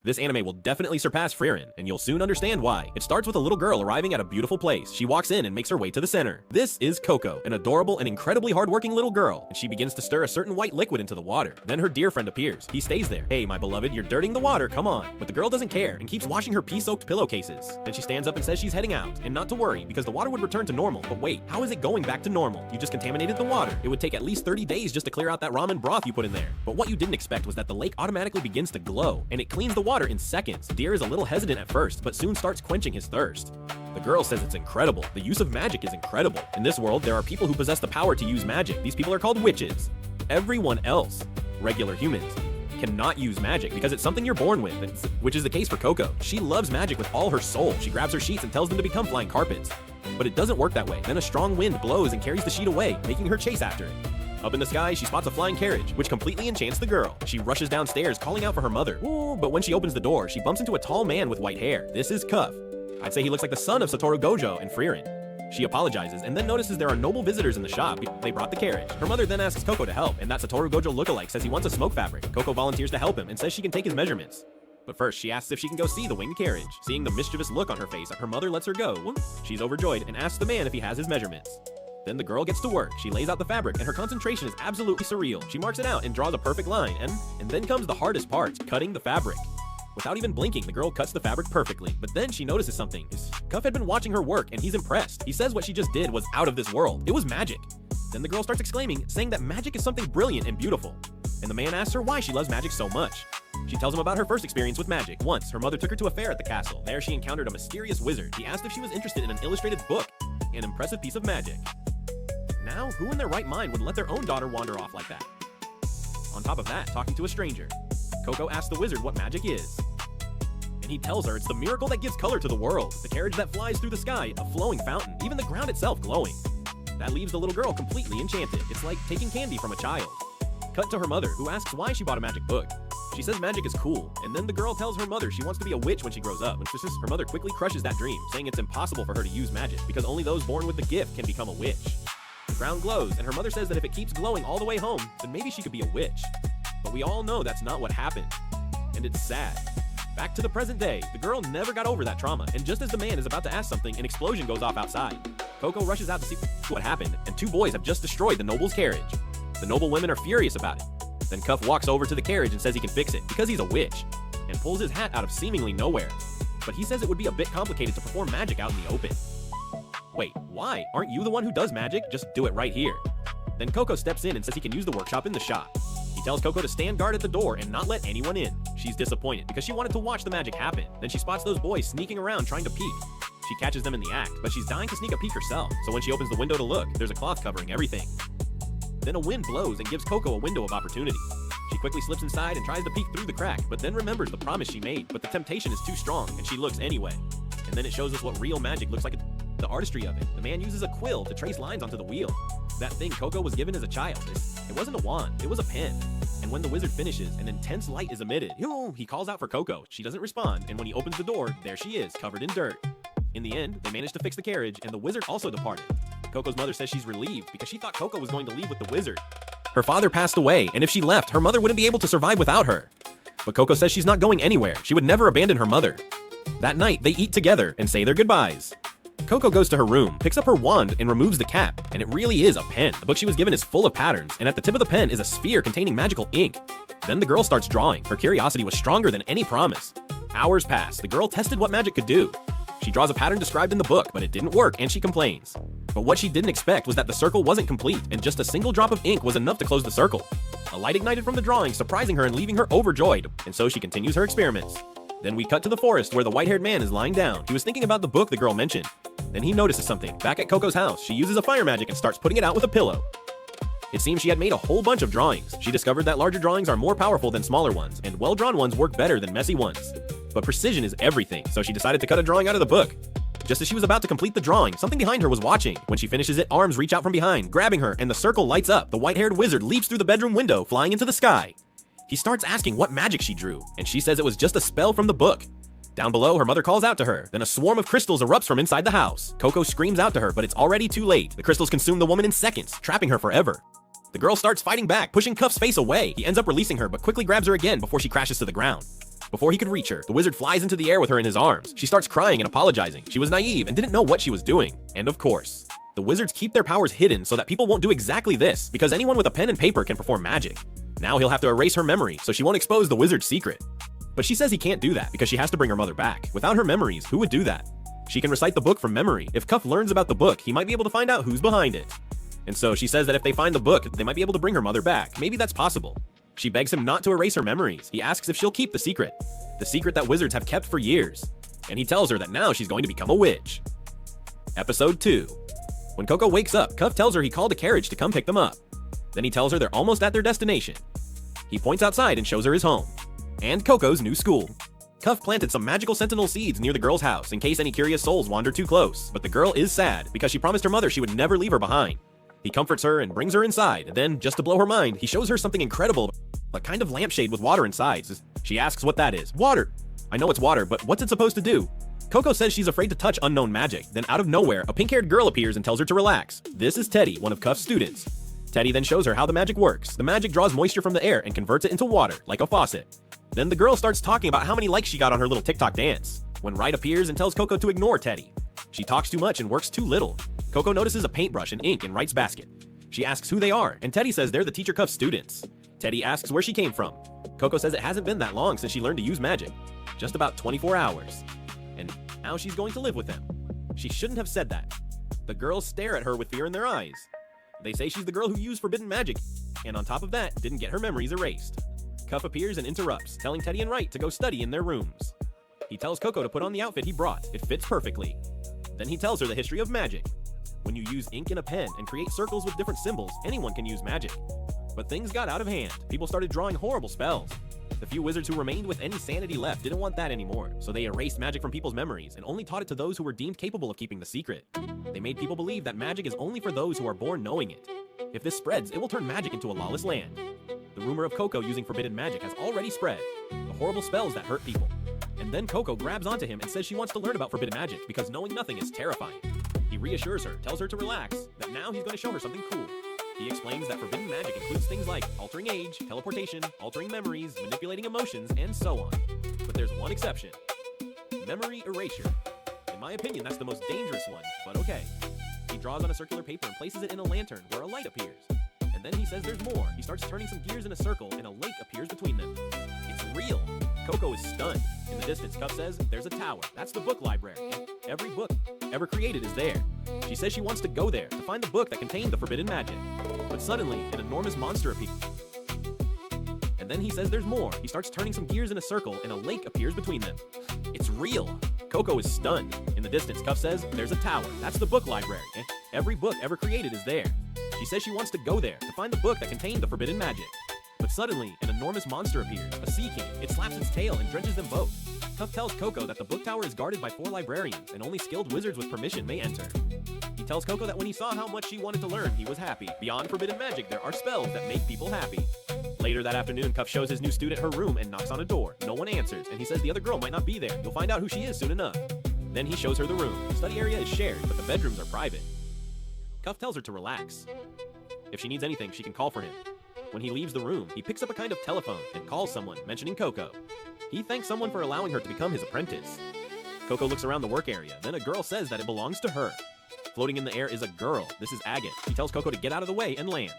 This anime will definitely surpass Frieren, and you'll soon understand why. It starts with a little girl arriving at a beautiful place. She walks in and makes her way to the center. This is Coco, an adorable and incredibly hardworking little girl, and she begins to stir a certain white liquid into the water. Then her dear friend appears. He stays there. Hey, my beloved, you're dirtying the water, come on. But the girl doesn't care and keeps washing her pee-soaked pillowcases. Then she stands up and says she's heading out, and not to worry, because the water would return to normal. But wait, how is it going back to normal? You just contaminated the water. It would take at least 30 days just to clear out that ramen broth you put in there. But what you didn't expect was that the lake automatically begins to glow, and it cleans the water in seconds. Deer is a little hesitant at first, but soon starts quenching his thirst. The girl says it's incredible. The use of magic is incredible. In this world, there are people who possess the power to use magic. These people are called witches. Everyone else, regular humans, cannot use magic because it's something you're born with, which is the case for Coco. She loves magic with all her soul. She grabs her sheets and tells them to become flying carpets. But it doesn't work that way. Then a strong wind blows and carries the sheet away, making her chase after it. Up in the sky, she spots a flying carriage, which completely enchants the girl. She rushes downstairs, calling out for her mother. Ooh, but when she opens the door, she bumps into a tall man with white hair. This is Cuff. I'd say he looks like the son of Satoru Gojo and Frieren. She apologizes and then notices there are noble visitors in the shop. They brought the carriage. Her mother then asks Coco to help, and that Satoru Gojo lookalike says he wants a smoke fabric. Coco volunteers to help him and says she can take his measurements. But first, she asks if she can go see the winged carriage. Seeing the mischievous look on her face, her mother lets her go. She's overjoyed and asks the man if he has his measurements. Then the girl gets to work. She lays out the fabric, and her concentration is absolutely surreal. She marks it out and draws a perfect line, and then comes the hardest part, cutting the fabric. Without even blinking, the girl cuts the fabric perfectly, but then she notices something. Cuff had been watching her work, and he's impressed. He says what she just did was out of this world. It was magic. Then the girl starts exclaiming, saying that magic is something brilliant and beautiful. And the man asks her why she loves magic so much. She tells him about her first experience with magic. Once, her mother took her to a fair at the castle. There she encountered a mysterious wizard. He asked if she was interested in an illustrated book, an impressive piece of magic. Now, who in their right mind would let their own daughter wander off like that? On top of that, talking to a stranger, Coco asks the wizard what magic is. And he tells her it's the miracle that gives color to the world, the carriage that flies through the sky, a flowing fountain, even the ground itself glowing. That leaves the little girl completely enchanted. It's like taking candy from a child. Cut to her mother, who asks why she bought a magic book. She says magic is cool, and then the girl tells her mother she wants to be a witch when she grows up. Her mother quickly crushes that dream, saying it's impossible for her to use magic, because only those born with the gift can become a witch. The ground glows, and her mother says that if it keeps glowing all the way home, then maybe she could be a witch. But we all know that's not what happened, and it's sad. Back to the present day, the girl never got over that trauma, and just as the man is about to ask something, an explosion goes off outside. Coco rushes out to see what happened, and two boys have just destroyed the noble's carriage. The noble women are furious about it. Then Cuff walks over to the carriage and says he can fix it, because he's a witch, and pulls his hat out of seemingly nowhere. But he says it would be a bit complicated to perform magic out in the open. Wait, why? Aren't you the one who does magic? Just do it right here. Then Coco steps in and says he can use the workshop in the shop. He tells Coco to stand guard at the door and not let anyone in. She's disappointed because she wanted to watch the magic happen. Then she spots those boys sneaking around trying to peek. She catches them in the act, but she's dying to sneak a peek herself. So when she opens the window to look, there's a cloth covering everything. Then a wind blows and gives Coco a window of opportunity. She quickly slips inside and tries to peek through the crack, but then remembers the promise she made, but the temptation is too strong, and she looks anyway. And then it shows us what real magic looks like, the artistry of it. The man uses a quill to trace lines onto the wheel. That thing Coco was given as a child, it wasn't a wand, it was a pen. And when the wizard finishes, an intense light is emitted. He calls out for Coco. She doesn't respond, and when he opens the door, there she is, covered in dirt. In the end, they manage to fix the carriage, and the wizard also departed. Coco's mother says she's relieved because she thought Coco was going to leave with the wizard. Her father passed away, and if she left, her mother wouldn't be able to survive without her. But Coco says she's not going anywhere. She would never abandon her mother. That night, they eat together and say their goodbyes. Coco goes to her room, picks up her wand, and removes the cap, and it really is a pen. The book she was given is full of patterns, and at the tip of the pen is a sphere containing magical ink. Then the girl starts drawing. Her curiosity was stronger than any promise. Hours pass. The girl tested what magic could do. She draws a pattern described in the book, but it didn't work, and she complains. But what she didn't expect was that the circle wasn't complete, and just a single drop of ink was enough to close the circle. A light ignited from the drawing, surprising her and leaving her overjoyed, and so she continues her experiments. Then we cut to the forest where the white-haired man is lying down. He was thinking about the book the girl mentioned. Then he notices something. Back at Coco's house, she uses a fire magic and starts putting it out with a pillow. It seems she had made a whole bunch of drawings. She discovered that larger drawings are more powerful than smaller ones, and well-drawn ones work better than messy ones. But precision is everything, so she decided to cut a drawing out of the book. Just as she was about to complete the drawing, something behind her was watching. When she finishes it, arms reach out from behind, grabbing her, and the circle lights up. The white-haired wizard leaps through the bedroom window, flying into the sky. He starts asking what magic she drew, and she says it was just a spell from the book. Down below, her mother calls out to her. Then a swarm of crystals erupts from inside the house. Coco screams out to her, but it's already too late. The crystals consume the woman in seconds, trapping her forever. The girl starts fighting back, pushing Cuff's face away. He ends up releasing her, but quickly grabs her again before she crashes to the ground. Before he could reach her, the wizard flies into the air with her in his arms. She starts crying and apologizing. She was naive and didn't know what she was doing. And of course, the wizards keep their powers hidden so that people won't do exactly this, because anyone with a pen and paper can perform magic. Now he'll have to erase her memory so she won't expose the wizard's secret. But she says he can't do that because she has to bring her mother back. Without her memories, who would do that? She can recite the book from memory. If Cuff learns about the book, he might be able to find out who's behind it. And so she says that if they find the book, they might be able to bring her mother back. Maybe that's possible. She begs him not to erase her memories. He asks if she'll keep the secret that wizards have kept for years. And he tells her that now she's going to become a witch. Episode 2. When Coco wakes up, Cuff tells her he called a carriage to come pick them up. Then he tells her they're almost at their destination. He points outside and shows her his home. And Coco's new school. Cuff planted some magical sentinel seeds near the girl's house in case any curious souls wander too close, but the girl is sad because she promised her mother she would never leave her behind. He comforts her and brings her inside, then, just to blow her mind, he shows her something incredible, a kind of lampshade with water inside. She asks what that is. Water! I know it's water, but what's it supposed to do? Coco says she's afraid to touch unknown magic. Then out of nowhere, a pink-haired girl appears and tells her to relax. This is Teddy, one of Cuff's students. Teddy then shows her how the magic works. The magic draws moisture from the air and converts it into water, like a faucet. Then the girl starts talking about how many likes she got on her little TikTok dance, when Wright appears and tells Coco to ignore Teddy. She talks too much and works too little. Coco notices a paintbrush and ink in Wright's basket. She asks who they are, and Teddy says they're the teacher Cuff students. Teddy asks where she came from. Coco says it hasn't been that long since she learned to use magic. Just about 24 hours. And now she's going to live with them. She shouldn't have said that. The girls stare at her with fear in their eyes. They say she's the girl who used forbidden magic, and on top of that, didn't get her memories erased. Cuff appears and interrupts, telling Teddy and Wright to go study in their rooms. He tells Coco to put on the outfit he brought. It fits perfectly. Then he tells her the history of magic. When you use ink and a pen and create circles with different symbols, anyone can use magic. But things got out of hand. People started drawing horrible spells. The few wizards who remained with any sanity left didn't want that anymore, so they erased magic from people's memories and only taught it to those who were deemed capable of keeping the secret. They made people believe that magic is only for those who are born knowing it. If this spreads, it will turn magic into a lawless land. The rumor of Coco using forbidden magic has already spread. The horrible spells that hurt people. And then Coco grabs onto him and says she wants to learn about forbidden magic because knowing nothing is terrifying. He reassures her, tells her to relax, that now he's going to show her something cool. He explains that forbidden magic includes things like altering age, teleportation, altering memories, manipulating emotions, and so on. But there's one exception. Memory erasure. In my opinion, that's the most dangerous one, but okay. He draws on a circular paper and places it in a lantern where a light appears. And then he says there's more. He starts turning some gears in a circle and a lake appears between them. It's real. Coco is stunned. In the distance, Cuff says there's a tower. That's the book library. Every book ever created is there. She says she wants to go there to find the book that contained the forbidden magic. But suddenly, an enormous monster appears. And then he says there's more. He starts turning some gears in a circle and a lake appears between them. It's real. Coco is stunned. In the distance, Cuff says there's a tower. That's the book library. Every book ever created is there. She says she wants to go there to find the book that contained the forbidden magic. But suddenly, an enormous monster appears, a sea king. It slaps its tail and drenches them both. Cuff tells Coco that the book tower is guarded by 4 librarians, and only skilled wizards with permission may enter. He tells Coco that when he saw how much she wanted to learn, he was happy. Beyond forbidden magic, there are spells that make people happy. Later that afternoon, Cuff shows his new student her room and knocks on a door. No one answers, and he says the other girl might not be there. You'll find out who she is soon enough. Then he shows her the room. The study area is shared, but the bedrooms are private. Cuff tells her to relax. If she needs anything, she can call for him. When he leaves the room, he picks up a kind of telephone and calls someone, mentioning Coco. He thanks someone for allowing her to become his apprentice. Coco looks around the work area, then a girl says that it belongs to her. Floating in the air is a girl. This is Agate. She tells Coco to get out of the way and lands.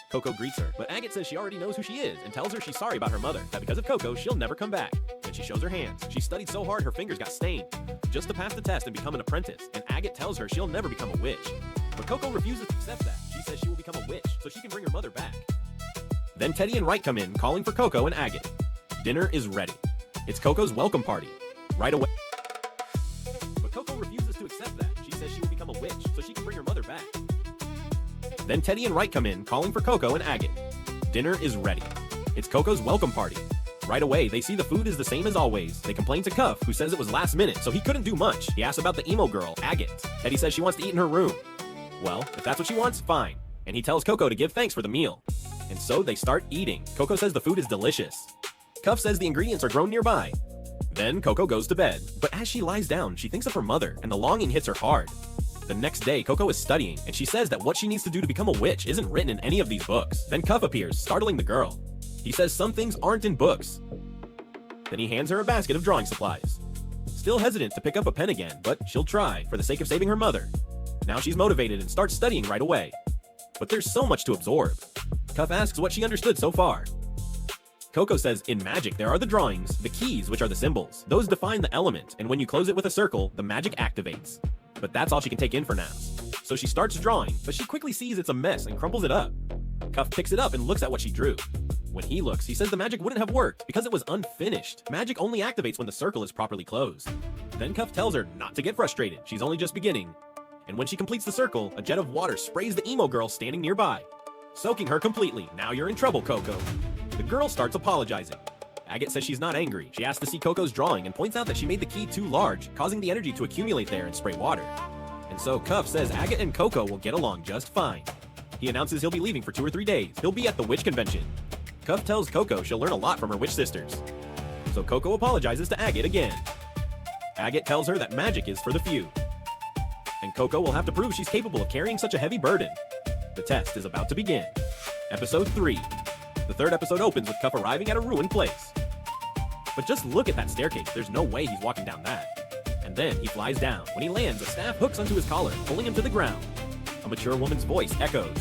Coco greets her, but Agate says she already knows who she is and tells her she's sorry about her mother, that because of Coco, she'll never come back. Then she shows her hands. She studied so hard her fingers got stained, just to pass the test and become an apprentice, and Agate tells her she'll never become a witch. But Coco refuses to accept that. She says she will become a witch, so she can bring her mother back. Then Teddy and Wright come in, calling for Coco and Agate. Dinner is ready. It's Coco's welcome party. Right away. But Coco refuses to accept that. She says she will become a witch, so she can bring her mother back. Then Teddy and Wright come in, calling for Coco and Agate. Dinner is ready. It's Coco's welcome party. Right away, they see the food is the same as always. They complain to Cuff, who says it was last minute, so he couldn't do much. He asks about the emo girl, Agate. Teddy says she wants to eat in her room. Well, if that's what she wants, fine. And he tells Coco to give thanks for the meal. And so they start eating. Coco says the food is delicious. Cuff says the ingredients are grown nearby. Then Coco goes to bed. But as she lies down, she thinks of her mother, and the longing hits her hard. The next day, Coco is studying, and she says that what she needs to do to become a witch isn't written in any of these books. Then Cuff appears, startling the girl. He says some things aren't in books. Then he hands her a basket of drawing supplies. Still hesitant to pick up a pen again, but she'll try for the sake of saving her mother. Now she's motivated and starts studying right away. But there's so much to absorb. Cuff asks what she understood so far. Coco says in magic there are the drawings, the keys, which are the symbols. Those define the element, and when you close it with a circle, the magic activates. But that's all she can take in for now. So she starts drawing, but she quickly sees it's a mess and crumples it up. Cuff picks it up and looks at what she drew. When he looks, he says the magic wouldn't have worked because it was unfinished. Magic only activates when the circle is properly closed. Then Cuff tells her not to get frustrated, she's only just beginning. And when she completes the circle, a jet of water sprays the emo girl standing nearby, soaking her completely. Now you're in trouble, Coco. The girl starts apologizing. Agate says she's not angry. She asks to see Coco's drawing and points out that she made the key too large, causing the energy to accumulate there and spray water. And so Cuff says Agate and Coco will get along just fine. He announces he'll be leaving for 2 or 3 days. He'll be at the witch convention. Cuff tells Coco she'll learn a lot from her witch sisters. So Coco apologizes to Agate again. Agate tells her that magic is for the few. And Coco will have to prove she's capable of carrying such a heavy burden. The test is about to begin. Episode 3. The 3rd episode opens with Cuff arriving at a ruined place. But just look at that staircase, there's no way he's walking down that. And then he flies down. When he lands, a staff hooks onto his collar, pulling him to the ground. A mature woman's voice echoes.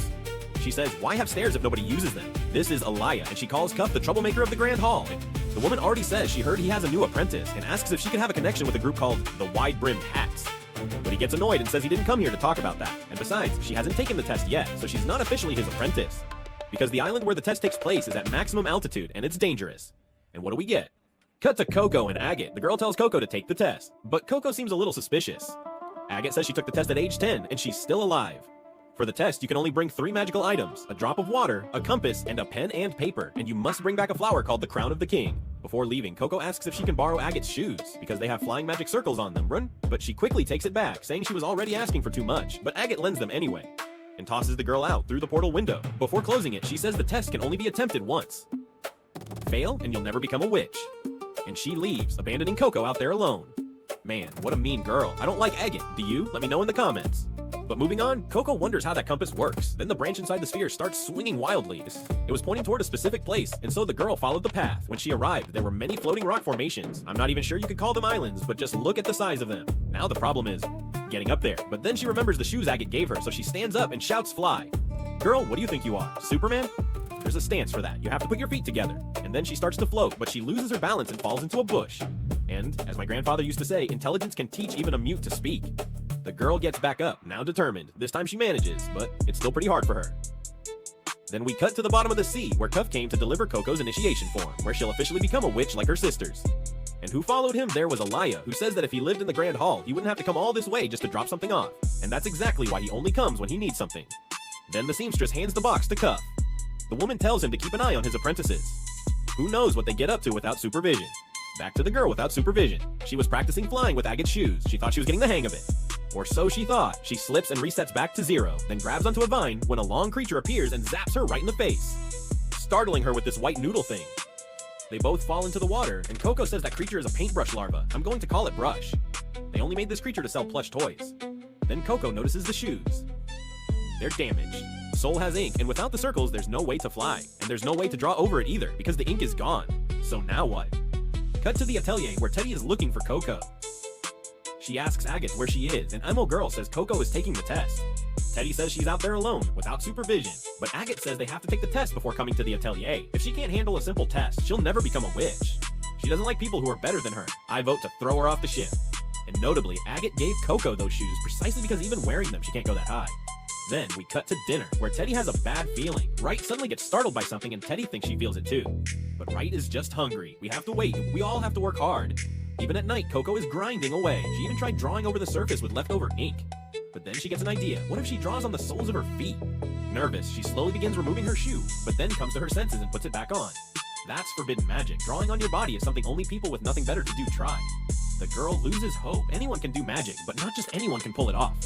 She says, why have stairs if nobody uses them? This is Alaya, and she calls Cuff the troublemaker of the Grand Hall. The woman already says she heard he has a new apprentice, and asks if she can have a connection with a group called the Wide-Brimmed Hats. But he gets annoyed and says he didn't come here to talk about that. And besides, she hasn't taken the test yet, so she's not officially his apprentice. Because the island where the test takes place is at maximum altitude, and it's dangerous. And what do we get? Cut to Coco and Agate. The girl tells Coco to take the test, but Coco seems a little suspicious. Agate says she took the test at age 10, and she's still alive. For the test, you can only bring 3 magical items, a drop of water, a compass, and a pen and paper, and you must bring back a flower called the Crown of the King. Before leaving, Coco asks if she can borrow Agate's shoes, because they have flying magic circles on them, but she quickly takes it back, saying she was already asking for too much, but Agate lends them anyway, and tosses the girl out through the portal window. Before closing it, she says the test can only be attempted once. Fail, and you'll never become a witch. And she leaves, abandoning Coco out there alone. Man, what a mean girl. I don't like Agate, do you? Let me know in the comments. But moving on, Coco wonders how that compass works. Then the branch inside the sphere starts swinging wildly. It was pointing toward a specific place, and so the girl followed the path. When she arrived, there were many floating rock formations. I'm not even sure you could call them islands, but just look at the size of them. Now the problem is getting up there. But then she remembers the shoes Agate gave her, so she stands up and shouts fly. Girl, what do you think you are, Superman? There's a stance for that. You have to put your feet together. And then she starts to float, but she loses her balance and falls into a bush. And, as my grandfather used to say, intelligence can teach even a mute to speak. The girl gets back up, now determined. This time she manages, but it's still pretty hard for her. Then we cut to the bottom of the sea, where Cuff came to deliver Coco's initiation form, where she'll officially become a witch like her sisters. And who followed him there was Alaya, who says that if he lived in the Grand Hall, he wouldn't have to come all this way just to drop something off. And that's exactly why he only comes when he needs something. Then the seamstress hands the box to Cuff. The woman tells him to keep an eye on his apprentices. Who knows what they get up to without supervision? Back to the girl without supervision. She was practicing flying with Agate's shoes. She thought she was getting the hang of it. Or so she thought. She slips and resets back to 0, then grabs onto a vine when a long creature appears and zaps her right in the face, startling her with this white noodle thing. They both fall into the water, and Coco says that creature is a paintbrush larva. I'm going to call it Brush. They only made this creature to sell plush toys. Then Coco notices the shoes. They're damaged. Soul has ink, and without the circles, there's no way to fly. And there's no way to draw over it either, because the ink is gone. So now what? Cut to the atelier, where Teddy is looking for Coco. She asks Agate where she is, and Emo Girl says Coco is taking the test. Teddy says she's out there alone, without supervision, but Agate says they have to take the test before coming to the atelier. If she can't handle a simple test, she'll never become a witch. She doesn't like people who are better than her. I vote to throw her off the ship. And notably, Agate gave Coco those shoes precisely because even wearing them, she can't go that high. Then we cut to dinner, where Teddy has a bad feeling. Wright suddenly gets startled by something, and Teddy thinks she feels it too. But Wright is just hungry. We have to wait. We all have to work hard. Even at night, Coco is grinding away. She even tried drawing over the surface with leftover ink. But then she gets an idea. What if she draws on the soles of her feet? Nervous, she slowly begins removing her shoe, but then comes to her senses and puts it back on. That's forbidden magic. Drawing on your body is something only people with nothing better to do try. The girl loses hope. Anyone can do magic, but not just anyone can pull it off.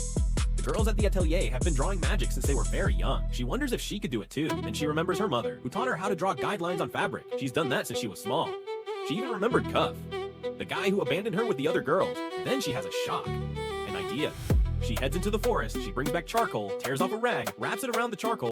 The girls at the atelier have been drawing magic since they were very young. She wonders if she could do it too. Then she remembers her mother, who taught her how to draw guidelines on fabric. She's done that since she was small. She even remembered Cuff, the guy who abandoned her with the other girls. Then she has a shock. An idea. She heads into the forest, she brings back charcoal, tears off a rag, wraps it around the charcoal,